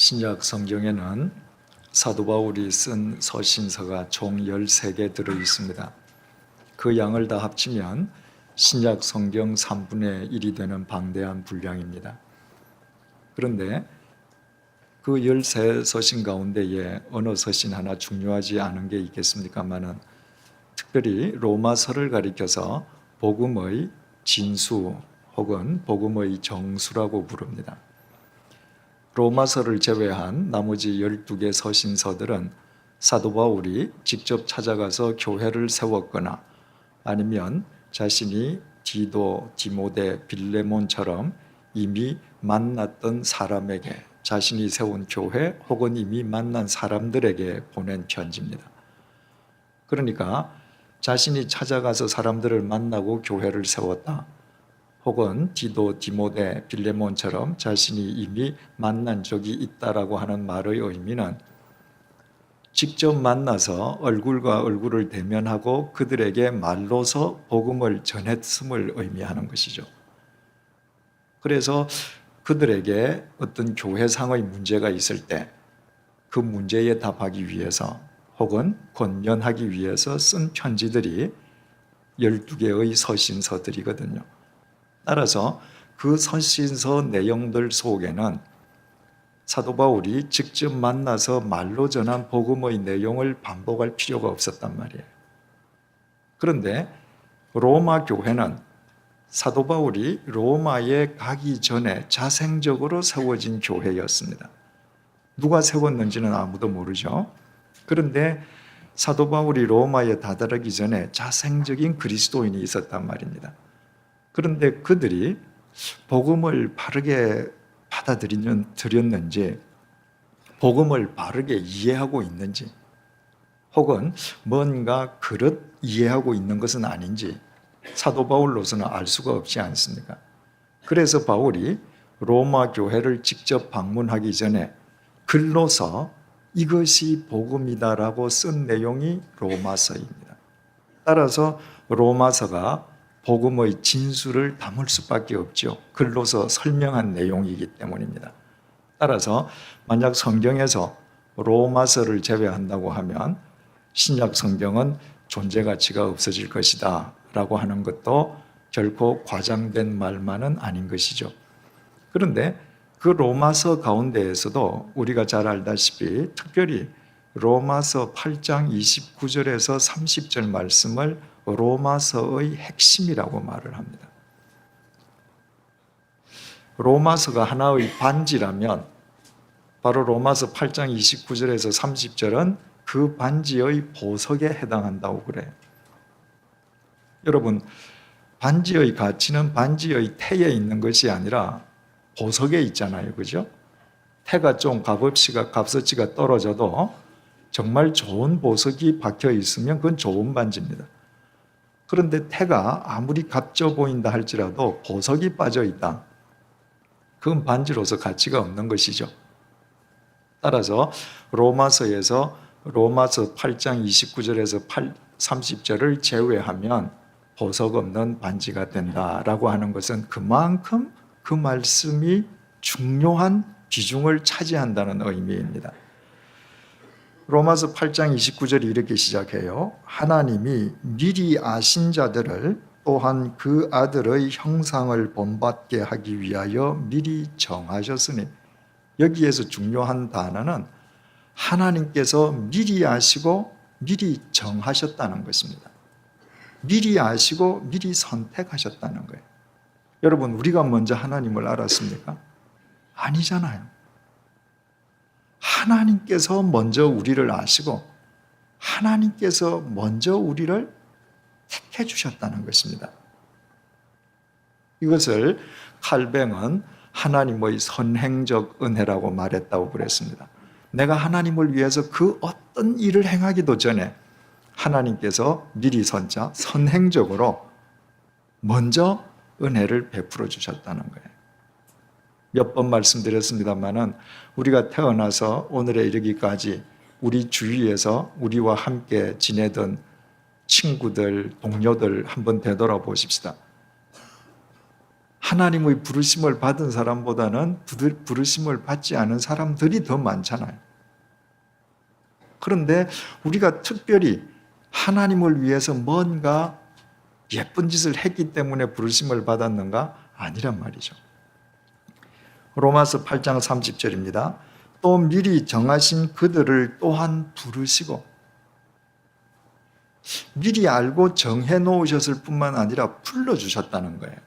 신약 성경에는 사도 바울이 쓴 서신서가 총 13개 들어 있습니다. 그 양을 다 합치면 신약 성경 3분의 1이 되는 방대한 분량입니다. 그런데 그 13서신 가운데에 어느 서신 하나 중요하지 않은 게 있겠습니까마는 특별히 로마서를 가리켜서 복음의 진수 혹은 복음의 정수라고 부릅니다. 로마서를 제외한 나머지 12개 서신서들은 사도 바울이 직접 찾아가서 교회를 세웠거나 아니면 자신이 디도, 디모데, 빌레몬처럼 이미 만났던 사람에게, 자신이 세운 교회 혹은 이미 만난 사람들에게 보낸 편지입니다. 그러니까 자신이 찾아가서 사람들을 만나고 교회를 세웠다, 혹은 디도, 디모데, 빌레몬처럼 자신이 이미 만난 적이 있다라고 하는 말의 의미는 직접 만나서 얼굴과 얼굴을 대면하고 그들에게 말로서 복음을 전했음을 의미하는 것이죠. 그래서 그들에게 어떤 교회상의 문제가 있을 때 그 문제에 답하기 위해서 혹은 권면하기 위해서 쓴 편지들이 12개의 서신서들이거든요. 따라서 그 서신서 내용들 속에는 사도 바울이 직접 만나서 말로 전한 복음의 내용을 반복할 필요가 없었단 말이에요. 그런데 로마 교회는 사도 바울이 로마에 가기 전에 자생적으로 세워진 교회였습니다. 누가 세웠는지는 아무도 모르죠. 그런데 사도 바울이 로마에 다다르기 전에 자생적인 그리스도인이 있었단 말입니다. 그런데 그들이 복음을 바르게 받아들였는지, 복음을 바르게 이해하고 있는지, 혹은 뭔가 그릇 이해하고 있는 것은 아닌지 사도 바울로서는 알 수가 없지 않습니까? 그래서 바울이 로마 교회를 직접 방문하기 전에 글로서 이것이 복음이다라고 쓴 내용이 로마서입니다. 따라서 로마서가 복음의 진수를 담을 수밖에 없죠. 글로서 설명한 내용이기 때문입니다. 따라서 만약 성경에서 로마서를 제외한다고 하면 신약 성경은 존재 가치가 없어질 것이다 라고 하는 것도 결코 과장된 말만은 아닌 것이죠. 그런데 그 로마서 가운데에서도 우리가 잘 알다시피 특별히 로마서 8장 29절에서 30절 말씀을 로마서의 핵심이라고 말을 합니다. 로마서가 하나의 반지라면 바로 로마서 8장 29절에서 30절은 그 반지의 보석에 해당한다고 그래요. 여러분, 반지의 가치는 반지의 태에 있는 것이 아니라 보석에 있잖아요. 그죠? 태가 좀 값어치가 떨어져도 정말 좋은 보석이 박혀 있으면 그건 좋은 반지입니다. 그런데 태가 아무리 값져 보인다 할지라도 보석이 빠져 있다, 그건 반지로서 가치가 없는 것이죠. 따라서 로마서에서 로마서 8장 29절에서 30절을 제외하면 보석 없는 반지가 된다라고 하는 것은 그만큼 그 말씀이 중요한 비중을 차지한다는 의미입니다. 로마서 8장 29절이 이렇게 시작해요. 하나님이 미리 아신 자들을 또한 그 아들의 형상을 본받게 하기 위하여 미리 정하셨으니, 여기에서 중요한 단어는 하나님께서 미리 아시고 미리 정하셨다는 것입니다. 미리 아시고 미리 선택하셨다는 거예요. 여러분, 우리가 먼저 하나님을 알았습니까? 아니잖아요. 하나님께서 먼저 우리를 아시고 하나님께서 먼저 우리를 택해 주셨다는 것입니다. 이것을 칼뱅은 하나님의 선행적 은혜라고 말했다고 그랬습니다. 내가 하나님을 위해서 그 어떤 일을 행하기도 전에 하나님께서 미리 선행적으로 먼저 은혜를 베풀어 주셨다는 거예요. 몇 번 말씀드렸습니다만은 우리가 태어나서 오늘에 이르기까지 우리 주위에서 우리와 함께 지내던 친구들, 동료들 한번 되돌아보십시다. 하나님의 부르심을 받은 사람보다는 부르심을 받지 않은 사람들이 더 많잖아요. 그런데 우리가 특별히 하나님을 위해서 뭔가 예쁜 짓을 했기 때문에 부르심을 받았는가? 아니란 말이죠. 로마서 8장 30절입니다. 또 미리 정하신 그들을 또한 부르시고, 미리 알고 정해 놓으셨을 뿐만 아니라 불러주셨다는 거예요.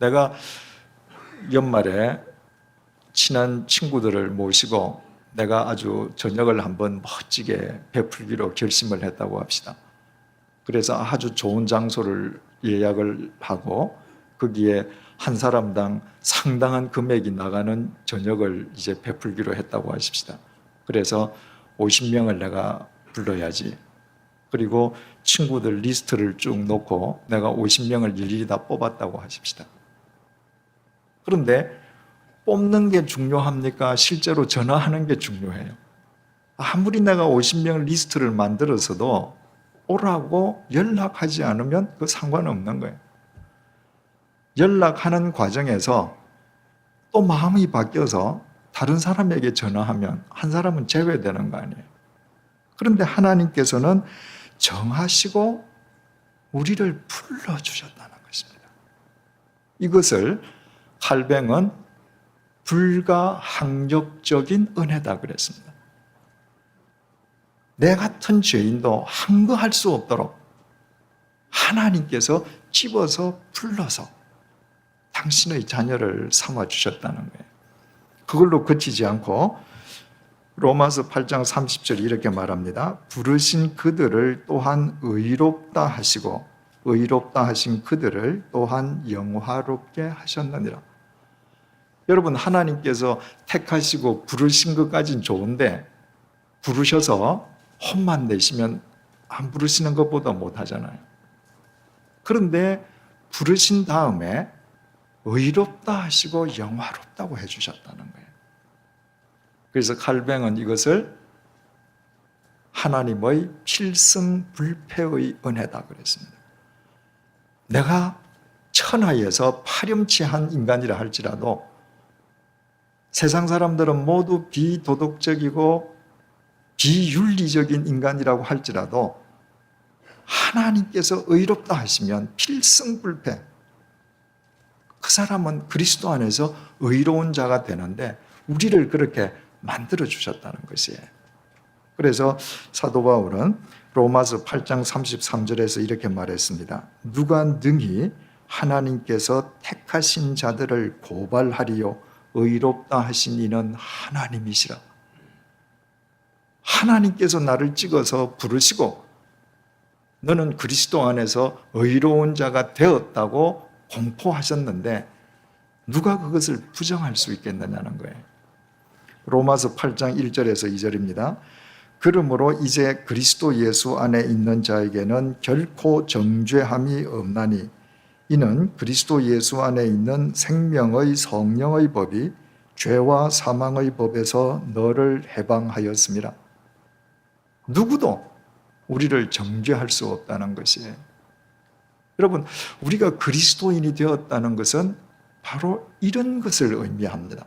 내가 연말에 친한 친구들을 모시고 내가 아주 저녁을 한번 멋지게 베풀기로 결심을 했다고 합시다. 그래서 아주 좋은 장소를 예약을 하고 거기에 한 사람당 상당한 금액이 나가는 저녁을 이제 베풀기로 했다고 하십시다. 그래서 50명을 내가 불러야지. 그리고 친구들 리스트를 쭉 놓고 내가 50명을 일일이 다 뽑았다고 하십시다. 그런데 뽑는 게 중요합니까? 실제로 전화하는 게 중요해요. 아무리 내가 50명 리스트를 만들어서도 오라고 연락하지 않으면 그 상관없는 거예요. 연락하는 과정에서 또 마음이 바뀌어서 다른 사람에게 전화하면 한 사람은 제외되는 거 아니에요. 그런데 하나님께서는 정하시고 우리를 불러주셨다는 것입니다. 이것을 칼뱅은 불가항력적인 은혜다 그랬습니다. 내 같은 죄인도 항거할 수 없도록 하나님께서 집어서 불러서 당신의 자녀를 삼아 주셨다는 거예요. 그걸로 그치지 않고 로마서 8장 30절 이렇게 말합니다. 부르신 그들을 또한 의롭다 하시고 의롭다 하신 그들을 또한 영화롭게 하셨느니라. 여러분, 하나님께서 택하시고 부르신 것까지는 좋은데 부르셔서 혼만 내시면 안 부르시는 것보다 못하잖아요. 그런데 부르신 다음에 의롭다 하시고 영화롭다고 해주셨다는 거예요. 그래서 칼뱅은 이것을 하나님의 필승불패의 은혜다 그랬습니다. 내가 천하에서 파렴치한 인간이라 할지라도 세상 사람들은 모두 비도덕적이고 비윤리적인 인간이라고 할지라도 하나님께서 의롭다 하시면 필승불패, 그 사람은 그리스도 안에서 의로운 자가 되는데 우리를 그렇게 만들어 주셨다는 것이에요. 그래서 사도 바울은 로마서 8장 33절에서 이렇게 말했습니다. 누가 능히 하나님께서 택하신 자들을 고발하리요 의롭다 하신 이는 하나님이시라. 하나님께서 나를 찍어서 부르시고 너는 그리스도 안에서 의로운 자가 되었다고 공포하셨는데 누가 그것을 부정할 수 있겠느냐는 거예요. 로마서 8장 1절에서 2절입니다. 그러므로 이제 그리스도 예수 안에 있는 자에게는 결코 정죄함이 없나니 이는 그리스도 예수 안에 있는 생명의 성령의 법이 죄와 사망의 법에서 너를 해방하였습니다. 누구도 우리를 정죄할 수 없다는 것이에요. 여러분, 우리가 그리스도인이 되었다는 것은 바로 이런 것을 의미합니다.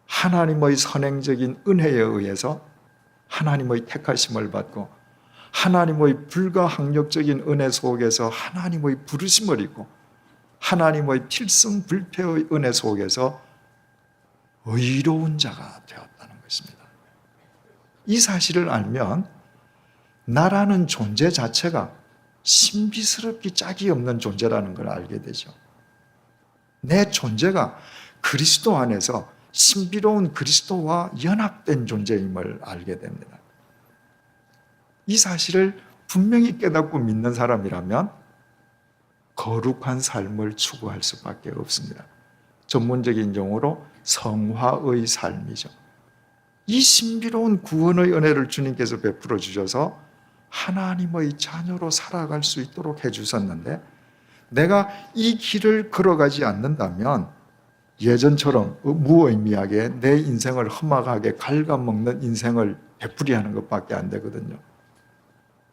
하나님의 선행적인 은혜에 의해서 하나님의 택하심을 받고 하나님의 불가항력적인 은혜 속에서 하나님의 부르심을 입고 하나님의 필승불패의 은혜 속에서 의로운 자가 되었다는 것입니다. 이 사실을 알면 나라는 존재 자체가 신비스럽게 짝이 없는 존재라는 걸 알게 되죠. 내 존재가 그리스도 안에서 신비로운 그리스도와 연합된 존재임을 알게 됩니다. 이 사실을 분명히 깨닫고 믿는 사람이라면 거룩한 삶을 추구할 수밖에 없습니다. 전문적인 용어로 성화의 삶이죠. 이 신비로운 구원의 은혜를 주님께서 베풀어 주셔서 하나님의 자녀로 살아갈 수 있도록 해주셨는데 내가 이 길을 걸어가지 않는다면 예전처럼 무의미하게 내 인생을 험악하게 갉아먹는 인생을 되풀이하는 것밖에 안 되거든요.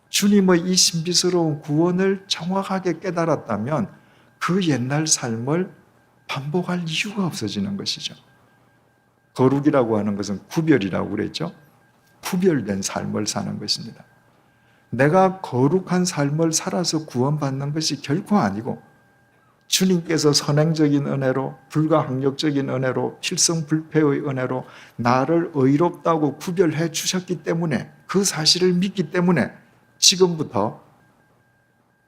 주님의 이 신비스러운 구원을 정확하게 깨달았다면 그 옛날 삶을 반복할 이유가 없어지는 것이죠. 거룩이라고 하는 것은 구별이라고 그랬죠. 구별된 삶을 사는 것입니다. 내가 거룩한 삶을 살아서 구원받는 것이 결코 아니고 주님께서 선행적인 은혜로, 불가항력적인 은혜로, 필성불패의 은혜로 나를 의롭다고 구별해 주셨기 때문에, 그 사실을 믿기 때문에 지금부터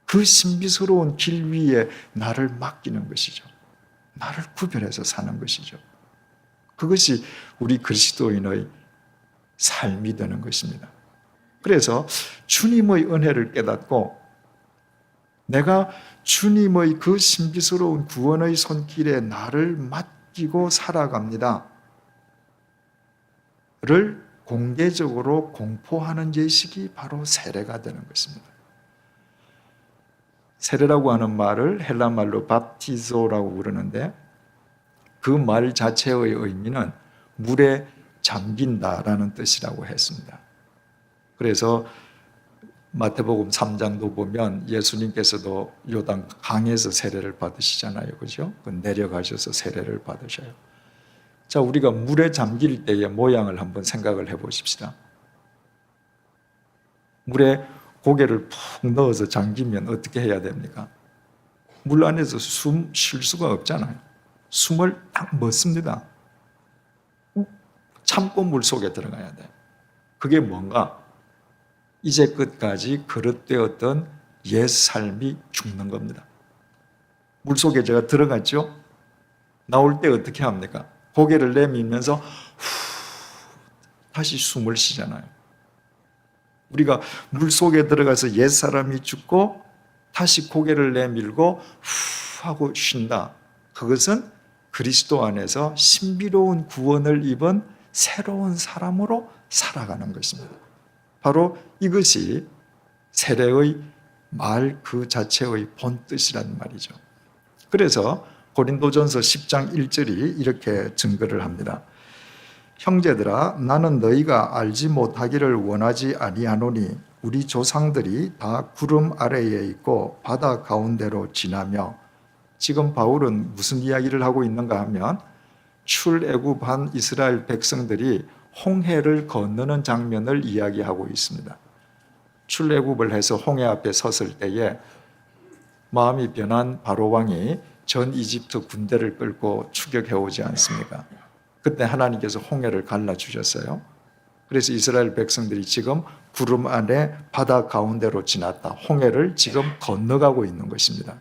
그 신비스러운 길 위에 나를 맡기는 것이죠. 나를 구별해서 사는 것이죠. 그것이 우리 그리스도인의 삶이 되는 것입니다. 그래서 주님의 은혜를 깨닫고 내가 주님의 그 신비스러운 구원의 손길에 나를 맡기고 살아갑니다 를 공개적으로 공포하는 예식이 바로 세례가 되는 것입니다. 세례라고 하는 말을 헬라 말로 밥티조라고 부르는데 그 말 자체의 의미는 물에 잠긴다라는 뜻이라고 했습니다. 그래서 마태복음 3장도 보면 예수님께서도 요단 강에서 세례를 받으시잖아요. 그죠? 내려가셔서 세례를 받으셔요. 자, 우리가 물에 잠길 때의 모양을 한번 생각을 해 보십시다. 물에 고개를 푹 넣어서 잠기면 어떻게 해야 됩니까? 물 안에서 숨 쉴 수가 없잖아요. 숨을 딱 멎습니다. 참고 물 속에 들어가야 돼. 그게 뭔가? 이제 끝까지 그릇되었던 옛 삶이 죽는 겁니다. 물 속에 제가 들어갔죠? 나올 때 어떻게 합니까? 고개를 내밀면서 다시 숨을 쉬잖아요. 우리가 물 속에 들어가서 옛 사람이 죽고 다시 고개를 내밀고 후 하고 쉰다. 그것은 그리스도 안에서 신비로운 구원을 입은 새로운 사람으로 살아가는 것입니다. 바로 이것이 세례의 말 그 자체의 본뜻이란 말이죠. 그래서 고린도전서 10장 1절이 이렇게 증거를 합니다. 형제들아, 나는 너희가 알지 못하기를 원하지 아니하노니 우리 조상들이 다 구름 아래에 있고 바다 가운데로 지나며, 지금 바울은 무슨 이야기를 하고 있는가 하면 출애굽한 이스라엘 백성들이 홍해를 건너는 장면을 이야기하고 있습니다. 출애굽을 해서 홍해 앞에 섰을 때에 마음이 변한 바로 왕이 전 이집트 군대를 끌고 추격해 오지 않습니까? 그때 하나님께서 홍해를 갈라주셨어요. 그래서 이스라엘 백성들이 지금 구름 안에 바다 가운데로 지났다. 홍해를 지금 건너가고 있는 것입니다.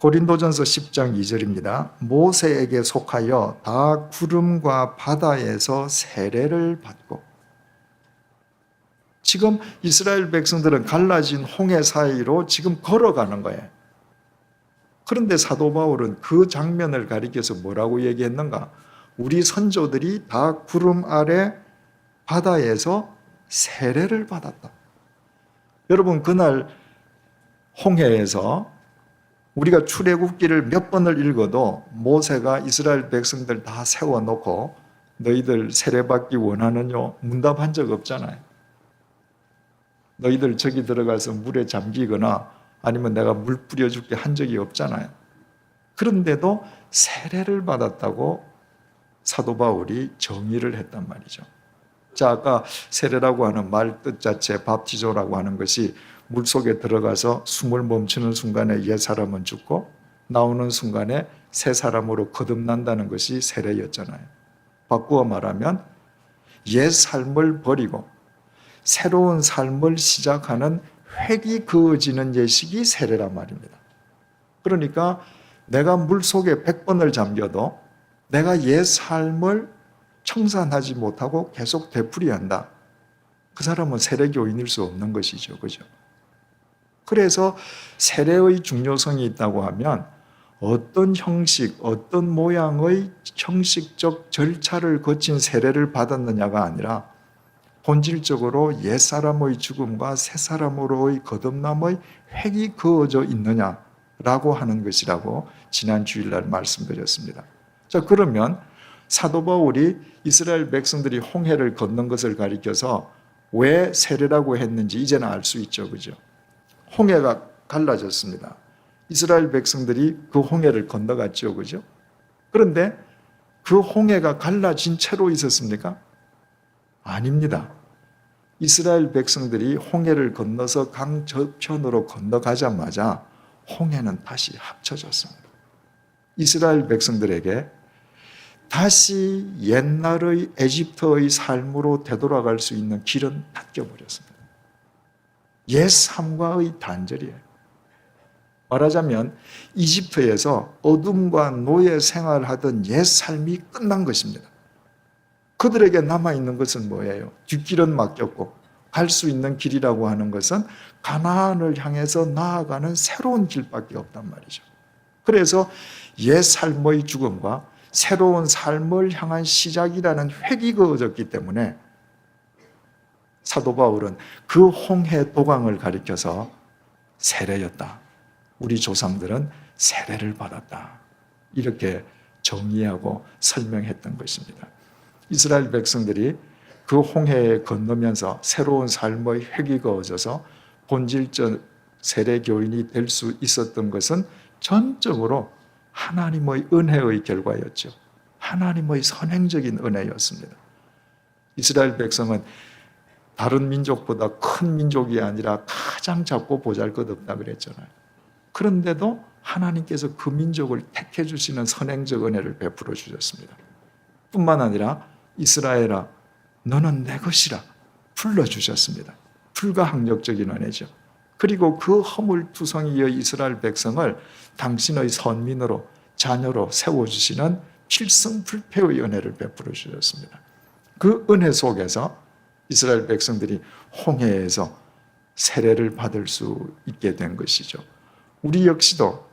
고린도전서 10장 2절입니다. 모세에게 속하여 다 구름과 바다에서 세례를 받고, 지금 이스라엘 백성들은 갈라진 홍해 사이로 지금 걸어가는 거예요. 그런데 사도 바울은 그 장면을 가리켜서 뭐라고 얘기했는가? 우리 선조들이 다 구름 아래 바다에서 세례를 받았다. 여러분, 그날 홍해에서 우리가 출애굽기를 몇 번을 읽어도 모세가 이스라엘 백성들 다 세워놓고 너희들 세례받기 원하느냐 문답한 적 없잖아요. 너희들 저기 들어가서 물에 잠기거나 아니면 내가 물 뿌려줄게 한 적이 없잖아요. 그런데도 세례를 받았다고 사도 바울이 정의를 했단 말이죠. 자, 아까 세례라고 하는 말 뜻 자체 밥티조라고 하는 것이 물속에 들어가서 숨을 멈추는 순간에 옛 사람은 죽고 나오는 순간에 새 사람으로 거듭난다는 것이 세례였잖아요. 바꾸어 말하면 옛 삶을 버리고 새로운 삶을 시작하는 획이 그어지는 예식이 세례란 말입니다. 그러니까 내가 물속에 100번을 잠겨도 내가 옛 삶을 청산하지 못하고 계속 되풀이한다. 그 사람은 세례교인일 수 없는 것이죠. 그죠? 그래서 세례의 중요성이 있다고 하면 어떤 형식, 어떤 모양의 형식적 절차를 거친 세례를 받았느냐가 아니라 본질적으로 옛사람의 죽음과 새사람으로의 거듭남의 획이 그어져 있느냐라고 하는 것이라고 지난 주일날 말씀드렸습니다. 자, 그러면 사도 바울이 이스라엘 백성들이 홍해를 건넌 것을 가리켜서 왜 세례라고 했는지 이제는 알 수 있죠. 그죠? 홍해가 갈라졌습니다. 이스라엘 백성들이 그 홍해를 건너갔죠. 그죠? 그런데 그 홍해가 갈라진 채로 있었습니까? 아닙니다. 이스라엘 백성들이 홍해를 건너서 강 저편으로 건너가자마자 홍해는 다시 합쳐졌습니다. 이스라엘 백성들에게 다시 옛날의 에집트의 삶으로 되돌아갈 수 있는 길은 닫혀버렸습니다. 옛 삶과의 단절이에요. 말하자면 이집트에서 어둠과 노예 생활하던 옛 삶이 끝난 것입니다. 그들에게 남아있는 것은 뭐예요? 뒷길은 막혔고 갈 수 있는 길이라고 하는 것은 가나안을 향해서 나아가는 새로운 길밖에 없단 말이죠. 그래서 옛 삶의 죽음과 새로운 삶을 향한 시작이라는 획이 그어졌기 때문에 사도 바울은 그 홍해 도강을 가리켜서 세례였다. 우리 조상들은 세례를 받았다. 이렇게 정의하고 설명했던 것입니다. 이스라엘 백성들이 그 홍해에 건너면서 새로운 삶의 획이 그어져서 본질적 세례 교인이 될 수 있었던 것은 전적으로 하나님의 은혜의 결과였죠. 하나님의 선행적인 은혜였습니다. 이스라엘 백성은 다른 민족보다 큰 민족이 아니라 가장 작고 보잘것없다 그랬잖아요. 그런데도 하나님께서 그 민족을 택해 주시는 선행적 은혜를 베풀어 주셨습니다. 뿐만 아니라 이스라엘아 너는 내 것이라 불러주셨습니다. 불가항력적인 은혜죠. 그리고 그 허물투성이의 이스라엘 백성을 당신의 선민으로 자녀로 세워주시는 필승불패의 은혜를 베풀어 주셨습니다. 그 은혜 속에서 이스라엘 백성들이 홍해에서 세례를 받을 수 있게 된 것이죠. 우리 역시도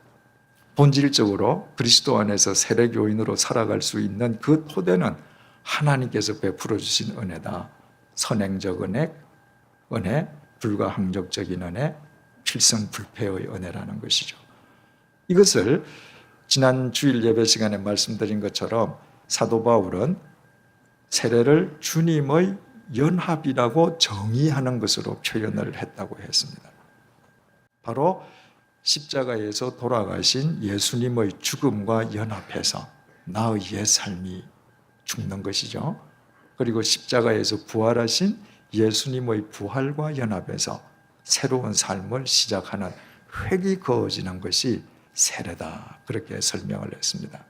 본질적으로 그리스도 안에서 세례교인으로 살아갈 수 있는 그 토대는 하나님께서 베풀어 주신 은혜다. 선행적 은혜, 불가항력적인 은혜, 필승불패의 은혜라는 것이죠. 이것을 지난 주일 예배 시간에 말씀드린 것처럼 사도 바울은 세례를 주님의 연합이라고 정의하는 것으로 표현을 했다고 했습니다. 바로 십자가에서 돌아가신 예수님의 죽음과 연합해서 나의 옛 삶이 죽는 것이죠. 그리고 십자가에서 부활하신 예수님의 부활과 연합해서 새로운 삶을 시작하는 획이 그어지는 것이 세례다. 그렇게 설명을 했습니다.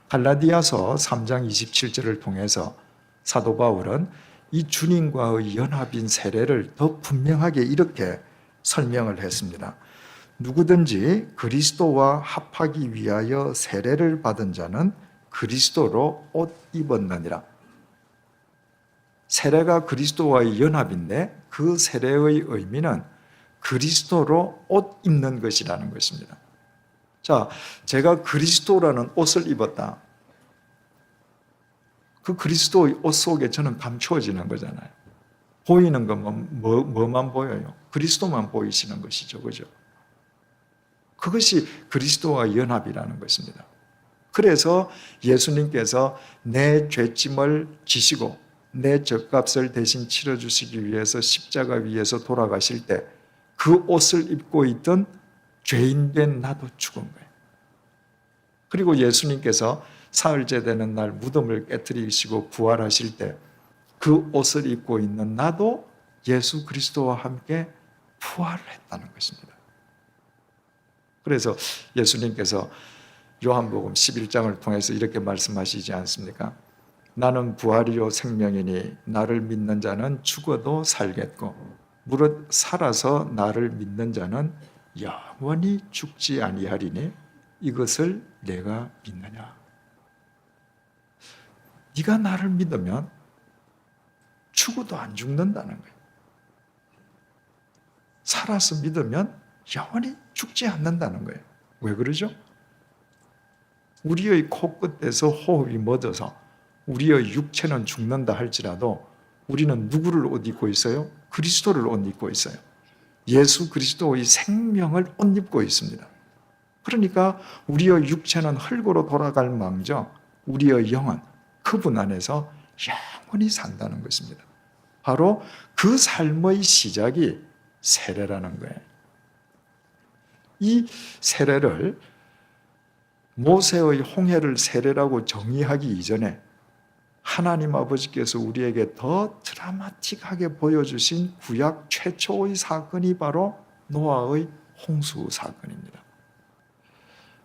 갈라디아서 3장 27절을 통해서 사도 바울은 이 주님과의 연합인 세례를 더 분명하게 이렇게 설명을 했습니다. 누구든지 그리스도와 합하기 위하여 세례를 받은 자는 그리스도로 옷 입었느니라. 세례가 그리스도와의 연합인데 그 세례의 의미는 그리스도로 옷 입는 것이라는 것입니다. 자, 제가 그리스도라는 옷을 입었다. 그 그리스도의 옷 속에 저는 감추어지는 거잖아요. 보이는 것만 뭐만 보여요? 그리스도만 보이시는 것이죠. 그죠? 그것이 그리스도와 연합이라는 것입니다. 그래서 예수님께서 내 죄짐을 지시고 내 죗값을 대신 치러주시기 위해서 십자가 위에서 돌아가실 때 그 옷을 입고 있던 죄인된 나도 죽은 거예요. 그리고 예수님께서 사흘째 되는 날 무덤을 깨뜨리시고 부활하실 때 그 옷을 입고 있는 나도 예수 그리스도와 함께 부활을 했다는 것입니다. 그래서 예수님께서 요한복음 11장을 통해서 이렇게 말씀하시지 않습니까? 나는 부활이요 생명이니 나를 믿는 자는 죽어도 살겠고 무릇 살아서 나를 믿는 자는 영원히 죽지 아니하리니 이것을 내가 믿느냐? 네가 나를 믿으면 죽어도 안 죽는다는 거예요. 살아서 믿으면 영원히 죽지 않는다는 거예요. 왜 그러죠? 우리의 코끝에서 호흡이 멎어서 우리의 육체는 죽는다 할지라도 우리는 누구를 옷 입고 있어요? 그리스도를 옷 입고 있어요. 예수 그리스도의 생명을 옷 입고 있습니다. 그러니까 우리의 육체는 흙으로 돌아갈 망정 우리의 영은 그분 안에서 영원히 산다는 것입니다. 바로 그 삶의 시작이 세례라는 거예요. 이 세례를 모세의 홍해를 세례라고 정의하기 이전에 하나님 아버지께서 우리에게 더 드라마틱하게 보여주신 구약 최초의 사건이 바로 노아의 홍수 사건입니다.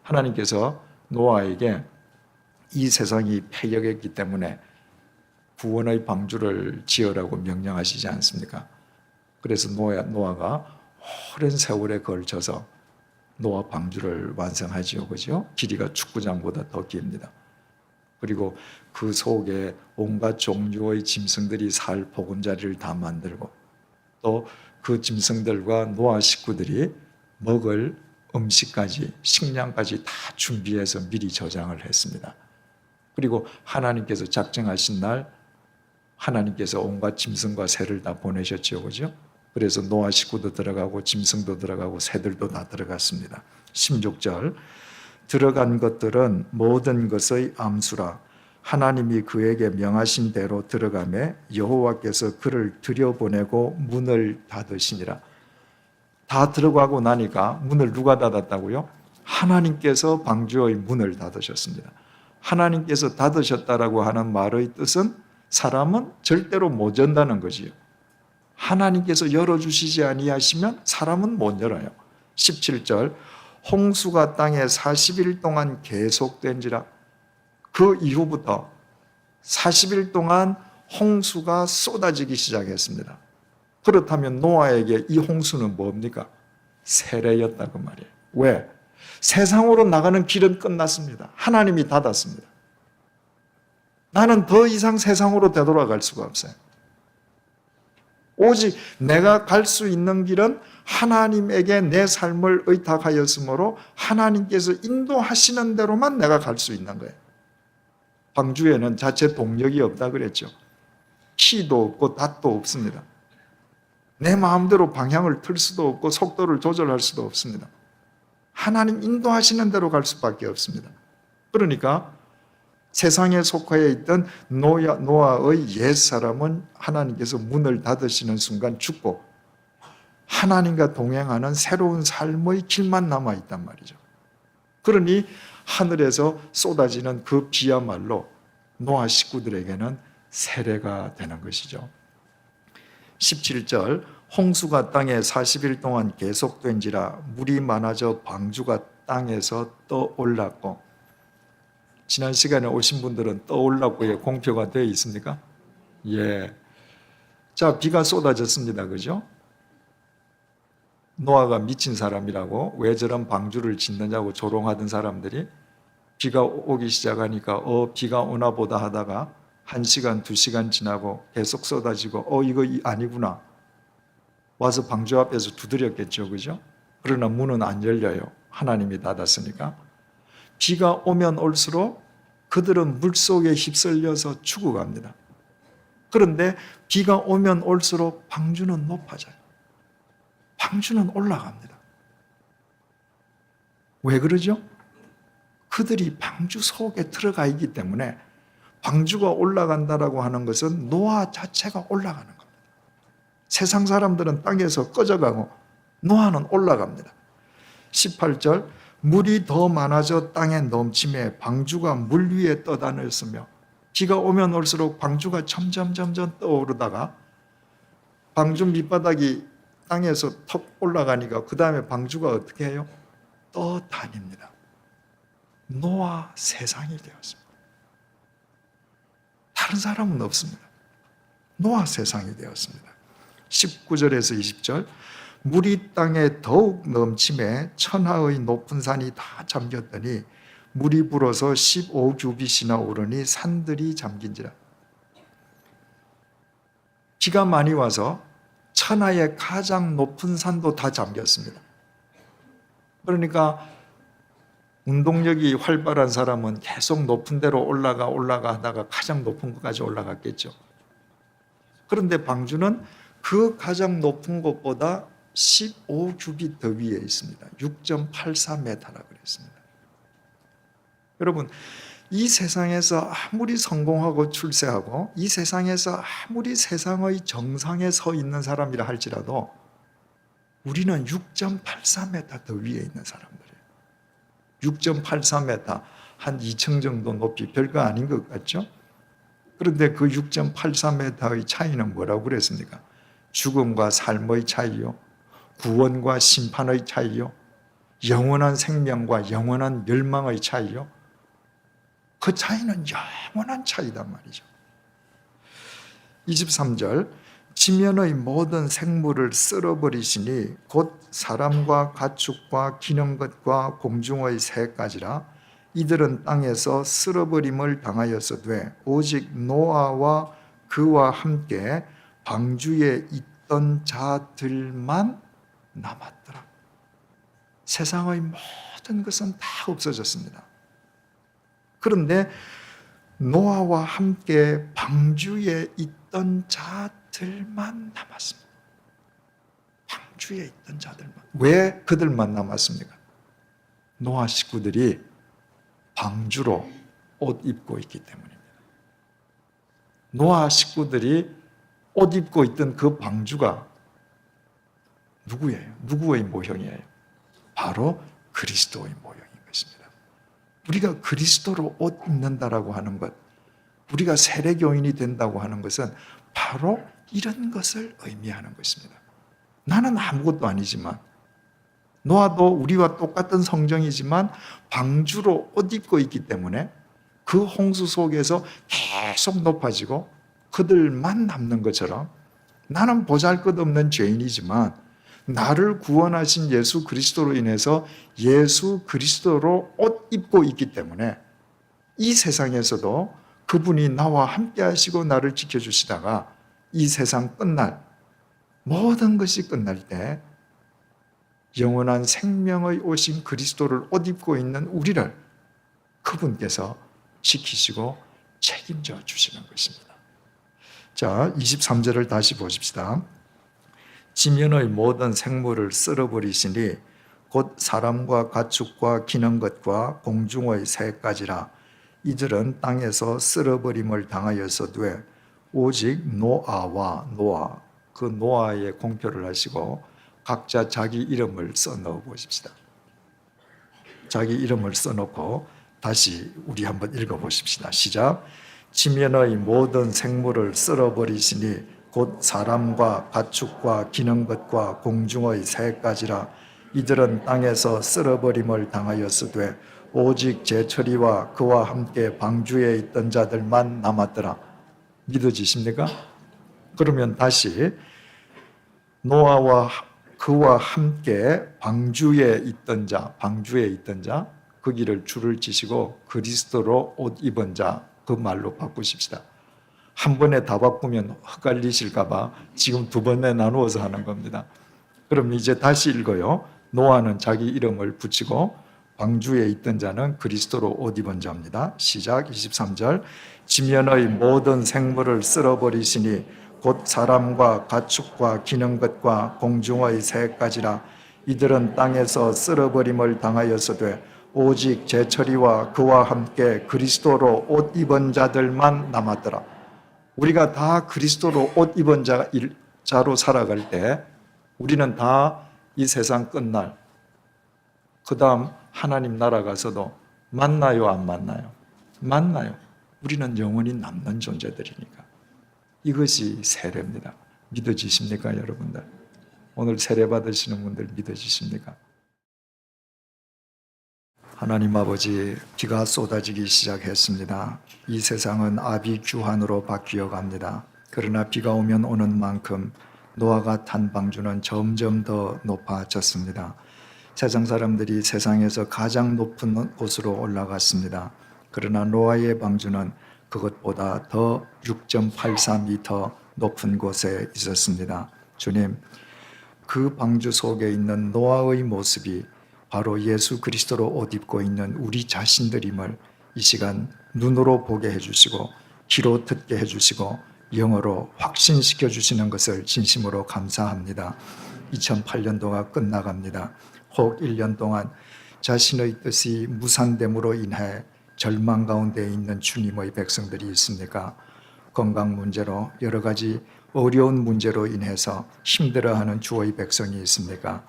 하나님께서 노아에게 이 세상이 패역했기 때문에 구원의 방주를 지으라고 명령하시지 않습니까? 그래서 노아가 오랜 세월에 걸쳐서 노아 방주를 완성하지요. 그죠? 길이가 축구장보다 더 깁니다. 그리고 그 속에 온갖 종류의 짐승들이 살 보금자리를 다 만들고 또 그 짐승들과 노아 식구들이 먹을 음식까지 식량까지 다 준비해서 미리 저장을 했습니다. 그리고 하나님께서 작정하신 날 하나님께서 온갖 짐승과 새를 다 보내셨죠. 그죠? 그래서 노아 식구도 들어가고 짐승도 들어가고 새들도 다 들어갔습니다. 16절 들어간 것들은 모든 것의 암수라 하나님이 그에게 명하신 대로 들어가매 여호와께서 그를 들여보내고 문을 닫으시니라. 다 들어가고 나니까 문을 누가 닫았다고요? 하나님께서 방주의 문을 닫으셨습니다. 하나님께서 닫으셨다라고 하는 말의 뜻은 사람은 절대로 못 연다는 거지요. 하나님께서 열어주시지 아니하시면 사람은 못 열어요. 17절 홍수가 땅에 40일 동안 계속된지라. 그 이후부터 40일 동안 홍수가 쏟아지기 시작했습니다. 그렇다면 노아에게 이 홍수는 뭡니까? 세례였다고 말이에요. 왜? 세상으로 나가는 길은 끝났습니다. 하나님이 닫았습니다. 나는 더 이상 세상으로 되돌아갈 수가 없어요. 오직 내가 갈 수 있는 길은 하나님에게 내 삶을 의탁하였으므로 하나님께서 인도하시는 대로만 내가 갈 수 있는 거예요. 방주에는 자체 동력이 없다 그랬죠. 키도 없고 닷도 없습니다. 내 마음대로 방향을 틀 수도 없고 속도를 조절할 수도 없습니다. 하나님 인도하시는 대로 갈 수밖에 없습니다. 그러니까 세상에 속하여 있던 노아의 옛사람은 하나님께서 문을 닫으시는 순간 죽고 하나님과 동행하는 새로운 삶의 길만 남아있단 말이죠. 그러니 하늘에서 쏟아지는 그 비야말로 노아 식구들에게는 세례가 되는 것이죠. 17절 홍수가 땅에 40일 동안 계속된지라 물이 많아져 방주가 땅에서 떠올랐고 지난 시간에 오신 분들은 떠올랐고에 공표가 되어 있습니까? 예. 자, 비가 쏟아졌습니다. 그죠? 노아가 미친 사람이라고 왜 저런 방주를 짓느냐고 조롱하던 사람들이 비가 오기 시작하니까 비가 오나 보다 하다가 1시간, 2시간 지나고 계속 쏟아지고 이거 아니구나. 와서 방주 앞에서 두드렸겠죠. 그죠? 그러나 문은 안 열려요. 하나님이 닫았으니까. 비가 오면 올수록 그들은 물속에 휩쓸려서 죽어갑니다. 그런데 비가 오면 올수록 방주는 높아져요. 방주는 올라갑니다. 왜 그러죠? 그들이 방주 속에 들어가 있기 때문에 방주가 올라간다라고 하는 것은 노아 자체가 올라가는 겁니다. 세상 사람들은 땅에서 꺼져가고 노아는 올라갑니다. 18절 물이 더 많아져 땅에 넘침에 방주가 물 위에 떠다녔으며 비가 오면 올수록 방주가 점점 떠오르다가 방주 밑바닥이 땅에서 턱 올라가니까 그 다음에 방주가 어떻게 해요? 떠다닙니다. 노아 세상이 되었습니다. 다른 사람은 없습니다. 노아 세상이 되었습니다. 19절에서 20절 물이 땅에 더욱 넘침에 천하의 높은 산이 다 잠겼더니 물이 불어서 15규빗이나 오르니 산들이 잠긴지라. 비가 많이 와서 천하의 가장 높은 산도 다 잠겼습니다. 그러니까 운동력이 활발한 사람은 계속 높은 데로 올라가 하다가 가장 높은 곳까지 올라갔겠죠. 그런데 방주는 그 가장 높은 곳보다 15규빗 더 위에 있습니다. 6.84m라고 그랬습니다. 여러분, 이 세상에서 아무리 성공하고 출세하고 이 세상에서 아무리 세상의 정상에 서 있는 사람이라 할지라도 우리는 6.84m 더 위에 있는 사람들이에요. 6.84m, 한 2층 정도 높이, 별거 아닌 것 같죠? 그런데 그 6.84m의 차이는 뭐라고 그랬습니까? 죽음과 삶의 차이요, 구원과 심판의 차이요, 영원한 생명과 영원한 멸망의 차이요. 그 차이는 영원한 차이단 말이죠. 23절, 지면의 모든 생물을 쓸어버리시니 곧 사람과 가축과 기는 것과 공중의 새까지라. 이들은 땅에서 쓸어버림을 당하였으되 오직 노아와 그와 함께 방주에 있던 자들만 남았더라. 세상의 모든 것은 다 없어졌습니다. 그런데 노아와 함께 방주에 있던 자들만 남았습니다. 방주에 있던 자들만. 왜 그들만 남았습니까? 노아 식구들이 방주로 옷 입고 있기 때문입니다. 노아 식구들이 옷 입고 있던 그 방주가 누구예요? 누구의 모형이에요? 바로 그리스도의 모형인 것입니다. 우리가 그리스도로 옷 입는다라고 하는 것, 우리가 세례교인이 된다고 하는 것은 바로 이런 것을 의미하는 것입니다. 나는 아무것도 아니지만, 노아도 우리와 똑같은 성정이지만 방주로 옷 입고 있기 때문에 그 홍수 속에서 계속 높아지고 그들만 남는 것처럼, 나는 보잘것없는 죄인이지만 나를 구원하신 예수 그리스도로 인해서 예수 그리스도로 옷 입고 있기 때문에 이 세상에서도 그분이 나와 함께 하시고 나를 지켜주시다가 이 세상 끝날, 모든 것이 끝날 때 영원한 생명의 오신 그리스도를 옷 입고 있는 우리를 그분께서 지키시고 책임져 주시는 것입니다. 자, 23절을 다시 보십시다. 지면의 모든 생물을 쓸어버리시니 곧 사람과 가축과 기는 것과 공중의 새까지라. 이들은 땅에서 쓸어버림을 당하였으되 오직 노아와 노아, 그 노아의 공표를 하시고 각자 자기 이름을 써넣어 보십시다. 자기 이름을 써놓고 다시 우리 한번 읽어보십시다. 시작. 지면의 모든 생물을 쓸어버리시니 곧 사람과 가축과 기는 것과 공중의 새까지라. 이들은 땅에서 쓸어버림을 당하였으되 오직 제철이와 그와 함께 방주에 있던 자들만 남았더라. 믿어지십니까? 그러면 다시 노아와 그와 함께 방주에 있던 자, 방주에 있던 자, 거기를 줄을 치시고 그리스도로 옷 입은 자, 그 말로 바꾸십시다. 한 번에 다 바꾸면 헷갈리실까 봐 지금 두 번에 나누어서 하는 겁니다. 그럼 이제 다시 읽어요. 노아는 자기 이름을 붙이고 방주에 있던 자는 그리스도로 옷 입은 자입니다. 시작. 23절. 지면의 모든 생물을 쓸어버리시니 곧 사람과 가축과 기는 것과 공중의 새까지라. 이들은 땅에서 쓸어버림을 당하였으되 오직 제철이와 그와 함께 그리스도로 옷 입은 자들만 남았더라. 우리가 다 그리스도로 옷 입은 자로 살아갈 때 우리는 다 이 세상 끝날, 그 다음 하나님 나라 가서도 만나요, 안 만나요? 만나요. 우리는 영원히 남는 존재들이니까. 이것이 세례입니다. 믿어지십니까, 여러분들? 오늘 세례 받으시는 분들 믿어지십니까? 하나님 아버지, 비가 쏟아지기 시작했습니다. 이 세상은 아비규환으로 바뀌어 갑니다. 그러나 비가 오면 오는 만큼 노아가 탄 방주는 점점 더 높아졌습니다. 세상 사람들이 세상에서 가장 높은 곳으로 올라갔습니다. 그러나 노아의 방주는 그것보다 더 6.84m 높은 곳에 있었습니다. 주님, 그 방주 속에 있는 노아의 모습이 바로 예수 그리스도로 옷 입고 있는 우리 자신들임을 이 시간 눈으로 보게 해주시고 귀로 듣게 해주시고 영어로 확신시켜 주시는 것을 진심으로 감사합니다. 2008년도가 끝나갑니다. 혹 1년 동안 자신의 뜻이 무산됨으로 인해 절망 가운데 있는 주님의 백성들이 있습니까? 건강 문제로 여러 가지 어려운 문제로 인해서 힘들어하는 주의 백성이 있습니까?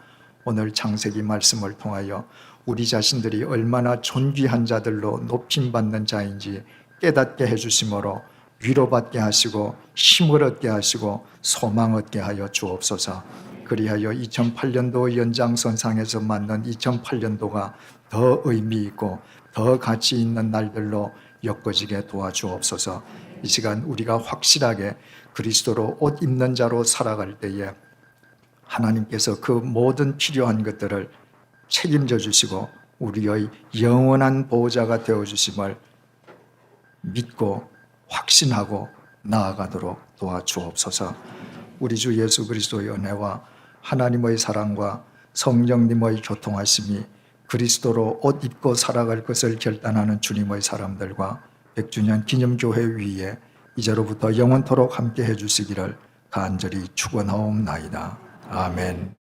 오늘 창세기 말씀을 통하여 우리 자신들이 얼마나 존귀한 자들로 높임받는 자인지 깨닫게 해주심으로 위로받게 하시고 힘을 얻게 하시고 소망 얻게 하여 주옵소서. 그리하여 2008년도 연장선상에서 맞는 2008년도가 더 의미 있고 더 가치 있는 날들로 엮어지게 도와주옵소서. 이 시간 우리가 확실하게 그리스도로 옷 입는 자로 살아갈 때에 하나님께서 그 모든 필요한 것들을 책임져 주시고 우리의 영원한 보호자가 되어 주심을 믿고 확신하고 나아가도록 도와주옵소서. 우리 주 예수 그리스도의 은혜와 하나님의 사랑과 성령님의 교통하심이 그리스도로 옷 입고 살아갈 것을 결단하는 주님의 사람들과 100주년 기념교회 위에 이제로부터 영원토록 함께 해주시기를 간절히 축원하옵나이다. 아멘.